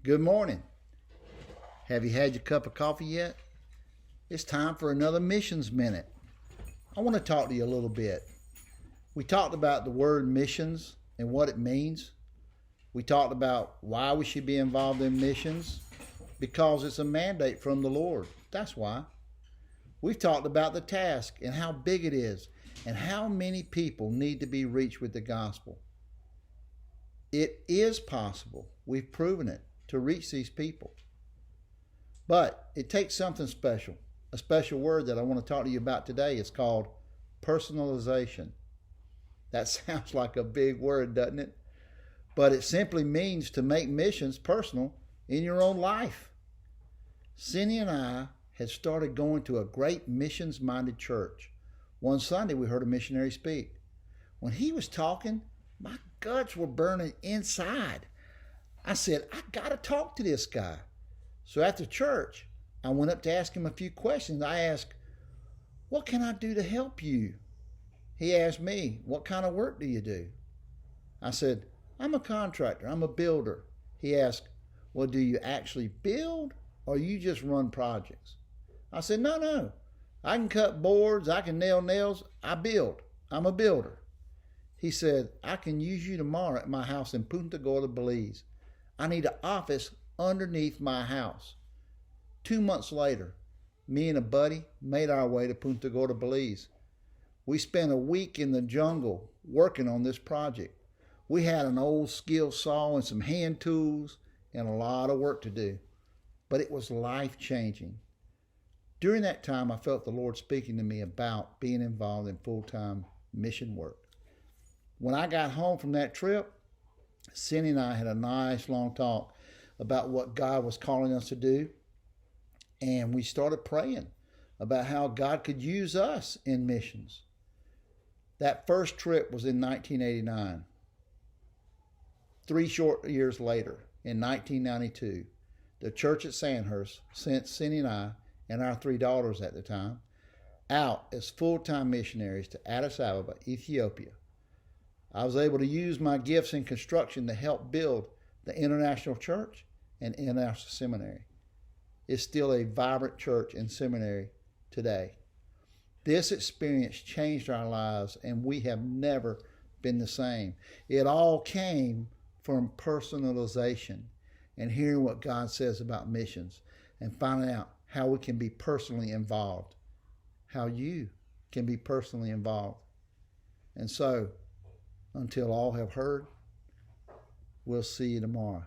Good morning. Have you had your cup of coffee yet? It's time for another Missions Minute. I want to talk to you a little bit. We talked about the word missions and what it means. We talked about why we should be involved in missions, because it's a mandate from the Lord. That's why. We've talked about the task and how big it is and how many people need to be reached with the gospel. It is possible. We've proven it, to reach these people. But it takes something special. A special word that I want to talk to you about today is called personalization. That sounds like a big word, doesn't it? But it simply means to make missions personal in your own life. Cindy and I had started going to a great missions-minded church. One Sunday we heard a missionary speak. When he was talking, my guts were burning inside. I said, I got to talk to this guy. So after church, I went up to ask him a few questions. I asked, what can I do to help you? He asked me, what kind of work do you do? I said, I'm a contractor. I'm a builder. He asked, well, do you actually build or you just run projects? I said, no. I can cut boards. I can nail nails. I build. I'm a builder. He said, I can use you tomorrow at my house in Punta Gorda, Belize. I need an office underneath my house. 2 months later, me and a buddy made our way to Punta Gorda, Belize. We spent a week in the jungle working on this project. We had an old skill saw and some hand tools and a lot of work to do, but it was life-changing. During that time, I felt the Lord speaking to me about being involved in full-time mission work. When I got home from that trip, Cindy and I had a nice long talk about what God was calling us to do. And we started praying about how God could use us in missions. That first trip was in 1989. 3 short years later, in 1992, the church at Sandhurst sent Cindy and I and our 3 daughters at the time out as full-time missionaries to Addis Ababa, Ethiopia. I was able to use my gifts in construction to help build the International Church and International Seminary. It's still a vibrant church and seminary today. This experience changed our lives, and we have never been the same. It all came from personalization and hearing what God says about missions and finding out how we can be personally involved, how you can be personally involved. And so, until all have heard, we'll see you tomorrow.